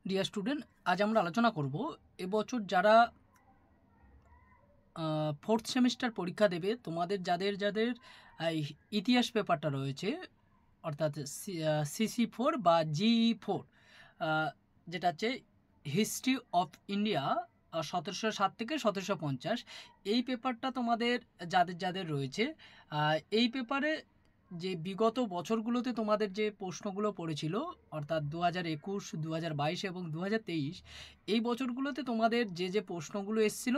Dear student, আজ আমরা আলোচনা করব এবছর যারা ফোর্থ সেমিস্টার পরীক্ষা দেবে, তোমাদের যাদের যাদের ইতিহাস পেপারটা রয়েছে, অর্থাৎ CC4 বা GE4, যেটা হচ্ছে হিস্ট্রি অফ ইন্ডিয়া 1707 থেকে 1750, এই পেপারটা তোমাদের যাদের যাদের রয়েছে, এই পেপারে যে বিগত বছরগুলোতে তোমাদের যে প্রশ্নগুলো পড়েছিল, অর্থাৎ 2021, 2022 এবং 2023, এই বছরগুলোতে তোমাদের যে যে প্রশ্নগুলো এসেছিল,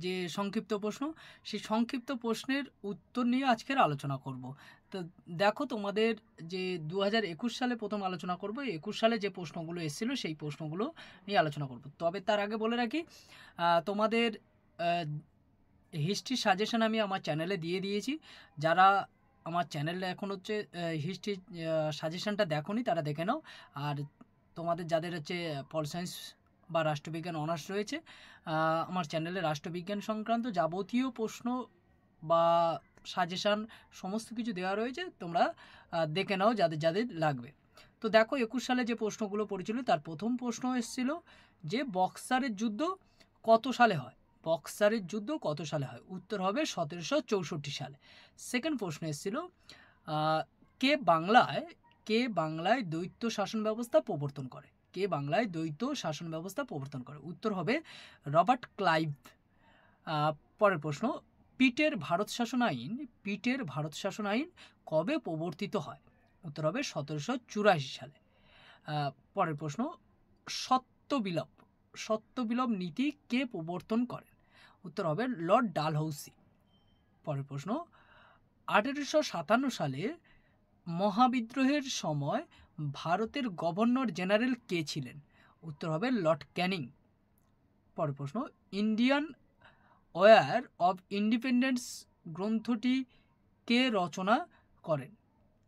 যে সংক্ষিপ্ত প্রশ্ন, সেই সংক্ষিপ্ত প্রশ্নের উত্তর নিয়ে আজকের আলোচনা করব। তো দেখো, তোমাদের যে 2021 সালে প্রথম আলোচনা করব, 21 সালে যে প্রশ্নগুলো এসেছিল সেই প্রশ্নগুলো নিয়ে আলোচনা করব। তবে তার আগে বলে রাখি, তোমাদের হিস্ট্রি সাজেশন আমি আমার চ্যানেলে দিয়ে দিয়েছি। যারা আমার চ্যানেলে এখন হচ্ছে হিস্ট্রি সাজেশনটা দেখোনি তারা দেখে নাও। আর তোমাদের যাদের হচ্ছে পল সায়েন্স বা রাষ্ট্রবিজ্ঞান অনার্স রয়েছে, আমার চ্যানেলে রাষ্ট্রবিজ্ঞান সংক্রান্ত যাবতীয় প্রশ্ন বা সাজেশান সমস্ত কিছু দেওয়া রয়েছে, তোমরা দেখে নাও যাদের যাদের লাগবে। তো দেখো, 21 সালে যে প্রশ্নগুলো পড়েছিল তার প্রথম প্রশ্ন এসেছিল যে বক্সারের যুদ্ধ কত সালে হয়। বক্সারের যুদ্ধ কত সালে হয়? উত্তর হবে 1764 সালে। সেকেন্ড প্রশ্ন এসেছিল কে বাংলায় দ্বৈত শাসন ব্যবস্থা প্রবর্তন করে। কে বাংলায় দ্বৈত শাসন ব্যবস্থা প্রবর্তন করে? উত্তর হবে রবার্ট ক্লাইভ। পরের প্রশ্ন, পিটের ভারত শাসন আইন কবে প্রবর্তিত হয়? উত্তর হবে 1784 সালে। পরের প্রশ্ন, সত্যবিলোপ নীতি কে প্রবর্তন করেন? উত্তর হবে লর্ড ডালহৌসি। পরের প্রশ্ন, 1857 সালে মহাবিদ্রোহের সময় ভারতের গভর্নর জেনারেল কে ছিলেন? উত্তর হবে লর্ড ক্যানিং। পরের প্রশ্ন, ইন্ডিয়ান ওয়ার অফ ইন্ডিপেন্ডেন্স গ্রন্থটি কে রচনা করেন?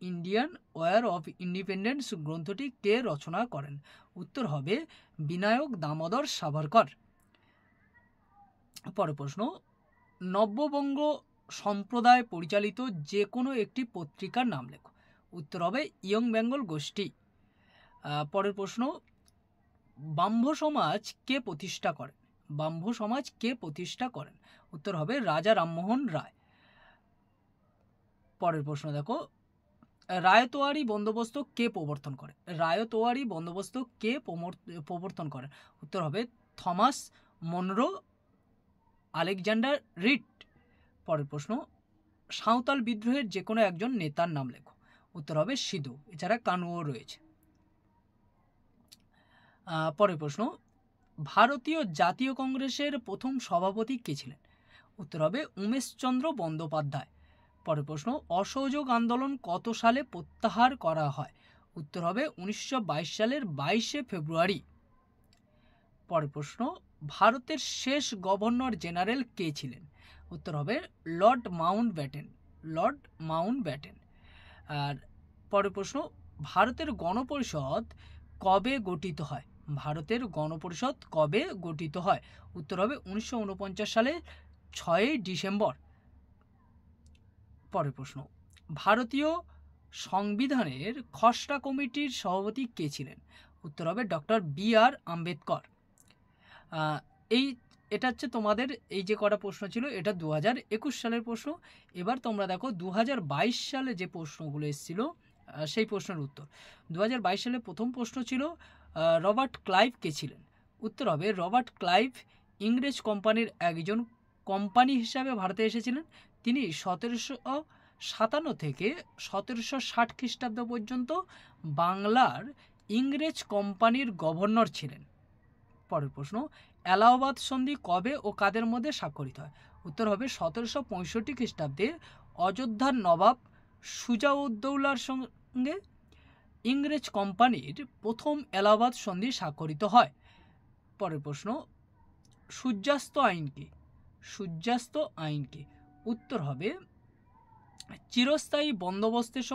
ইন্ডিয়ান ওয়ার অফ ইন্ডিপেন্ডেন্স গ্রন্থটি কে রচনা করেন? উত্তর হবে বিনায়ক দামোদর সাভারকর। পরের প্রশ্ন, নব্যবঙ্গ সম্প্রদায় পরিচালিত যে কোনো একটি পত্রিকার নাম লেখো। উত্তর হবে ইয়ং বেঙ্গল গোষ্ঠী। পরের প্রশ্ন, ব্রাহ্ম সমাজ কে প্রতিষ্ঠা করেন? উত্তর হবে রাজা রামমোহন রায়। পরের প্রশ্ন দেখো, রায়তোয়ারি বন্দোবস্ত কে প্রবর্তন করেন? উত্তর হবে থমাস মনরো আলেকজান্ডার রিড। পরের প্রশ্ন, সাঁওতাল বিদ্রোহের যে কোনো একজন নেতার নাম লেখো। উত্তর হবে সিধু। এছাড়া কানুও রয়েছে। পরের প্রশ্ন, ভারতীয় জাতীয় কংগ্রেসের প্রথম সভাপতি কে ছিলেন? উত্তর হবে উমেশচন্দ্র বন্দ্যোপাধ্যায়। পরের প্রশ্ন, অসহযোগ আন্দোলন কত সালে প্রত্যাহার করা হয়? উত্তর হবে 1922 সালের 22শে ফেব্রুয়ারি। পরের প্রশ্ন, ভারতের শেষ গভর্নর জেনারেল কে ছিলেন? উত্তর হবে লর্ড মাউন্টব্যাটেন। আর পরের প্রশ্ন, ভারতের গণপরিষদ কবে গঠিত হয়? উত্তর হবে 1949 সালের 6ই ডিসেম্বর। পরের প্রশ্ন, ভারতীয় সংবিধানের খসড়া কমিটির সভাপতি কে ছিলেন? উত্তর হবে ডক্টর BR আম্বেদকর। এটা হচ্ছে তোমাদের এই যে কটা প্রশ্ন ছিল, এটা 2021 সালের প্রশ্ন। এবার তোমরা দেখো 2022 সালে যে প্রশ্নগুলো এসেছিল সেই প্রশ্নের উত্তর। 2022 সালে প্রথম প্রশ্ন ছিল রবার্ট ক্লাইভ কে ছিলেন? উত্তর হবে রবার্ট ক্লাইভ ইংরেজ কোম্পানির একজন কোম্পানি হিসাবে ভারতে এসেছিলেন। তিনি 1757 থেকে 1760 খ্রিস্টাব্দ পর্যন্ত বাংলার ইংরেজ কোম্পানির গভর্নর ছিলেন। পরের প্রশ্ন, এলাহাবাদ সন্ধি কবে ও কাদের মধ্যে স্বাক্ষরিত হয়? উত্তর হবে 1765 খ্রিস্টাব্দে অযোধ্যার নবাব সুজাউদ্দৌলার সঙ্গে ইংরেজ কোম্পানির প্রথম এলাহাবাদ সন্ধি স্বাক্ষরিত হয়। পরের প্রশ্ন, সূর্যাস্ত আইন কি? উত্তর হবে চিরস্থায়ী বন্দোবস্তের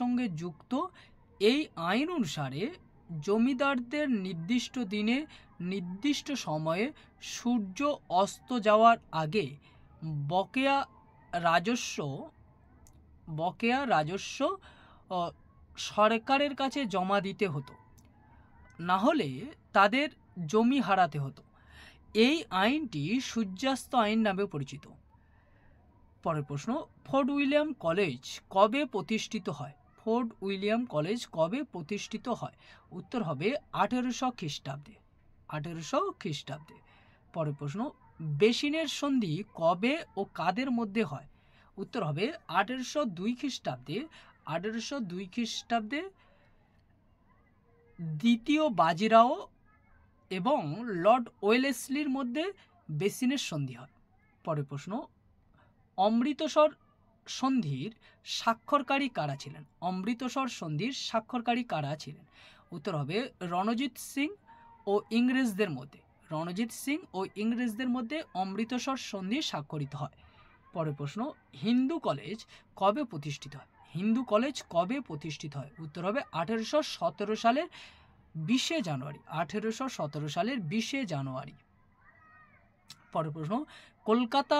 সঙ্গে যুক্ত এই আইন অনুসারে জমিদারদের নির্দিষ্ট দিনে নির্দিষ্ট সময়ে সূর্য অস্ত যাওয়ার আগে বকেয়া রাজস্ব সরকারের কাছে জমা দিতে হতো, না হলে তাদের জমি হারাতে হতো। এই আইনটি সূর্যাস্ত আইন নামে পরিচিত। পরের প্রশ্ন, ফোর্ট উইলিয়াম কলেজ কবে প্রতিষ্ঠিত হয়? ফোর্ট উইলিয়াম কলেজ কবে প্রতিষ্ঠিত হয়? উত্তর হবে 1800 খ্রিস্টাব্দে। 1800 খ্রিস্টাব্দে। পরের প্রশ্ন, বেসিনের সন্ধি কবে ও কাদের মধ্যে হয়? উত্তর হবে 1802 খ্রিস্টাব্দে। 1802 খ্রিস্টাব্দে দ্বিতীয় বাজিরাও এবং লর্ড ওয়েলেসলির মধ্যে বেসিনের সন্ধি হয়। পরের প্রশ্ন, অমৃতসর সন্ধির স্বাক্ষরকারী কারা ছিলেন? অমৃতসর সন্ধির স্বাক্ষরকারী কারা ছিলেন? উত্তর হবে রণজিৎ সিং ও ইংরেজদের মধ্যে। রণজিৎ সিং ও ইংরেজদের মধ্যে অমৃতসর সন্ধি স্বাক্ষরিত হয়। পরের প্রশ্ন, হিন্দু কলেজ কবে প্রতিষ্ঠিত হয়? হিন্দু কলেজ কবে প্রতিষ্ঠিত হয়? উত্তর হবে 1817 সালের 20 জানুয়ারি। 1817 সালের 20 জানুয়ারি। পরের প্রশ্ন, কলকাতা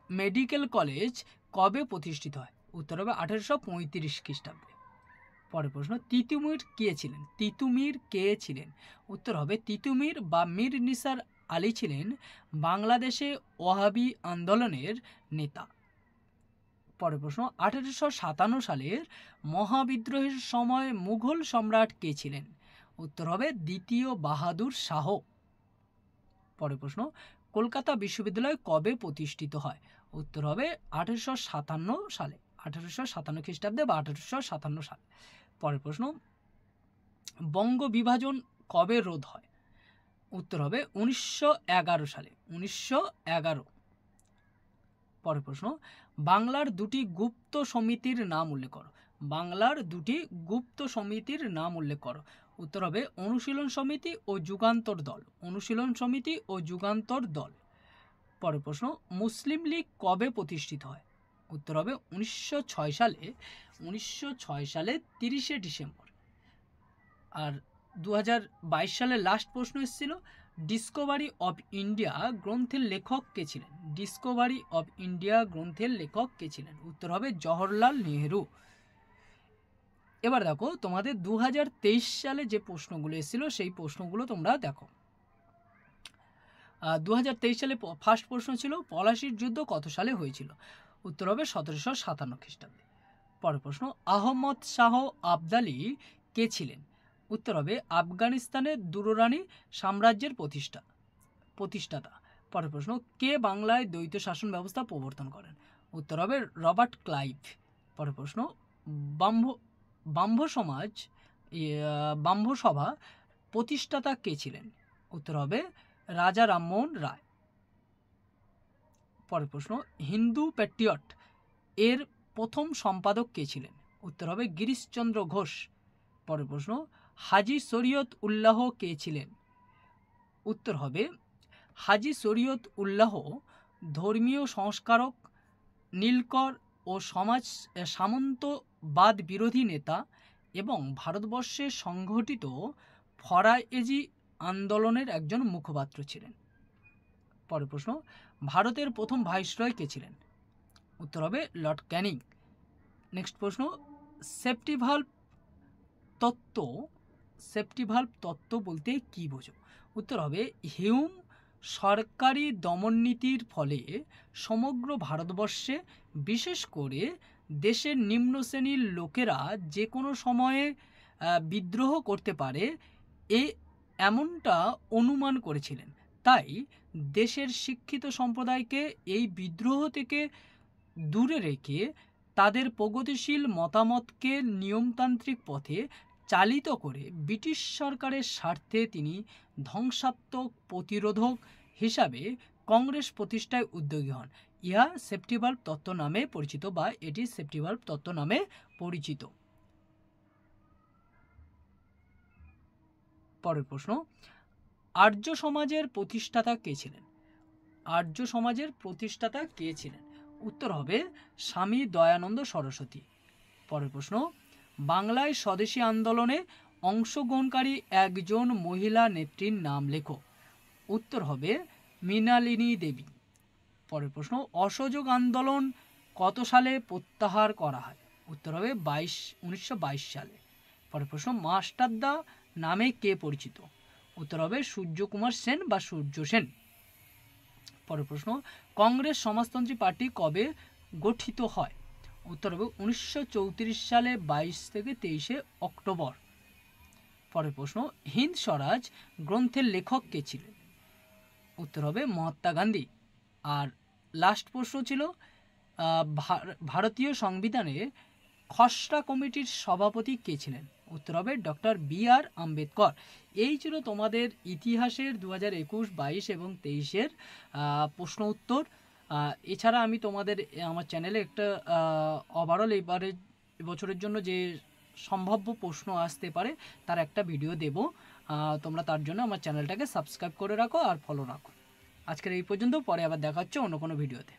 মেডিকেল কলেজ কবে প্রতিষ্ঠিত হয়? উত্তর হবে 1835 খ্রিস্টাব্দে। পরের প্রশ্ন, তিতুমির কে ছিলেন? তিতুমির কে ছিলেন? উত্তর হবে তিতুমির বা মীর নিসার আলী ছিলেন বাংলাদেশে ওয়াহাবি আন্দোলনের নেতা। পরের প্রশ্ন, 1857 সালের মহাবিদ্রোহের সময় মুঘল সম্রাট কে ছিলেন? উত্তর হবে দ্বিতীয় বাহাদুর শাহ। পরের প্রশ্ন, কলকাতা বিশ্ববিদ্যালয় কবে প্রতিষ্ঠিত হয়? উত্তর হবে 1857 সালে। 1857 খ্রিস্টাব্দে বা 1857 সালে। পরের প্রশ্ন, বঙ্গ বিভাজন কবে রোধ হয়? উত্তর হবে 1911 সালে। 1911। পরের প্রশ্ন, বাংলার দুটি গুপ্ত সমিতির নাম উল্লেখ করো। বাংলার দুটি গুপ্ত সমিতির নাম উল্লেখ করো। উত্তর হবে অনুশীলন সমিতি ও যুগান্তর দল। অনুশীলন সমিতি ও যুগান্তর দল। পরের প্রশ্ন, মুসলিম লীগ কবে প্রতিষ্ঠিত হয়? উত্তর হবে 1906 সালে। 1906 সালে 30 ডিসেম্বর। আর 2022 সালে লাস্ট প্রশ্ন এসেছিল, ডিসকভারি অফ ইন্ডিয়া গ্রন্থের লেখক কে ছিলেন? ডিসকভারি অফ ইন্ডিয়া গ্রন্থের লেখক কে ছিলেন? উত্তর হবে জওহরলাল নেহেরু। এবার দেখো তোমাদের 2023 সালে যে প্রশ্নগুলো এসেছিল সেই প্রশ্নগুলো তোমরা দেখো। 2023 সালে ফার্স্ট প্রশ্ন ছিল, পলাশির যুদ্ধ কত সালে হয়েছিল? উত্তর হবে 1757 খ্রিস্টাব্দে। পরের প্রশ্ন, আহমদ শাহ আবদালি কে ছিলেন? উত্তর হবে আফগানিস্তানের দুররানি সাম্রাজ্যের প্রতিষ্ঠাতা। পরের প্রশ্ন, কে বাংলায় দ্বৈত শাসন ব্যবস্থা প্রবর্তন করেন? উত্তর হবে রবার্ট ক্লাইভ। পরের প্রশ্ন, ব্রাহ্ম সভা প্রতিষ্ঠাতা কে ছিলেন? উত্তর হবে রাজা রামমোহন রায়। পরের প্রশ্ন, হিন্দু প্যাট্রিয়ট এর প্রথম সম্পাদক কে ছিলেন? উত্তর হবে গিরিশচন্দ্র ঘোষ। পরের প্রশ্ন, হাজী শরীয়ত উল্লাহ কে ছিলেন? উত্তর হবে হাজী শরীয়ত উল্লাহ ধর্মীয় সংস্কারক, নীলকর ও সামন্তবাদ বিরোধী নেতা এবং ভারতবর্ষে সংঘটিত ফরায়েজি আন্দোলনের একজন মুখপাত্র ছিলেন। পরের প্রশ্ন, ভারতের প্রথম ভাইসরয় কে ছিলেন? উত্তর হবে লর্ড ক্যানিং। নেক্সট প্রশ্ন, সেফটি ভাল্ব তত্ত্ব বলতে কি বোঝো? উত্তর হবে হিউম সরকারি দমননীতির ফলে সমগ্র ভারতবর্ষে, বিশেষ করে দেশের নিম্ন শ্রেণীর লোকেরা যে কোনো সময়ে বিদ্রোহ করতে পারে এমনটা অনুমান করেছিলেন। তাই দেশের শিক্ষিত সম্প্রদায়কে এই বিদ্রোহ থেকে দূরে রেখে তাদের প্রগতিশীল মতামতকে নিয়মতান্ত্রিক পথে চালিত করে ব্রিটিশ সরকারের স্বার্থে তিনি ধ্বংসাত্মক প্রতিরোধক হিসাবে কংগ্রেস প্রতিষ্ঠায় উদ্যোগী হন। ইহা সেফটি ভাল্ব তত্ত্ব নামে পরিচিত বা এটি সেফটি ভাল্ব তত্ত্ব নামে পরিচিত। পরের প্রশ্ন, আর্য সমাজের প্রতিষ্ঠাতা কে ছিলেন? আর্য সমাজের প্রতিষ্ঠাতা কে ছিলেন? উত্তর হবে স্বামী দয়ানন্দ সরস্বতী। পরের প্রশ্ন, বাংলায় স্বদেশী আন্দোলনে অংশগ্রহণকারী একজন মহিলা নেত্রীর নাম লেখো। উত্তর হবে মৃণালিনী দেবী। পরের প্রশ্ন, অসহযোগ আন্দোলন কত সালে প্রত্যাহার করা হয়? উত্তর হবে 1922 সালে। পরের প্রশ্ন, মাস্টারদা নামে কে পরিচিত? উত্তর হবে সূর্যকুমার সেন বা সূর্য সেন। পরের প্রশ্ন, কংগ্রেস সমাজতন্ত্রী পার্টি কবে গঠিত হয়? উত্তর হবে 1934 সালে 22 থেকে 23 অক্টোবর। পরের প্রশ্ন, হিন্দ স্বরাজ গ্রন্থের লেখক কে ছিলেন? উত্তর হবে মহাত্মা গান্ধী। আর লাস্ট প্রশ্ন ছিল ভারতীয় সংবিধানে খসড়া কমিটির সভাপতি কে ছিলেন? উত্তর হবে ডক্টর বি.আর. আম্বেদকর। এই ছিল তোমাদের ইতিহাসের 2021, 22 এবং 23-এর প্রশ্ন উত্তর। এছাড়া আমি তোমাদের আমার চ্যানেলে একটা ওভারঅল এবছরের জন্য যে সম্ভাব্য প্রশ্ন আসতে পারে তার একটা ভিডিও দেব। তোমরা তার জন্য আমার চ্যানেলটাকে সাবস্ক্রাইব করে রাখো আর ফলো রাখো। আজকের এই পর্যন্ত, পরে আবার দেখা হচ্ছে অন্য কোনো ভিডিওতে।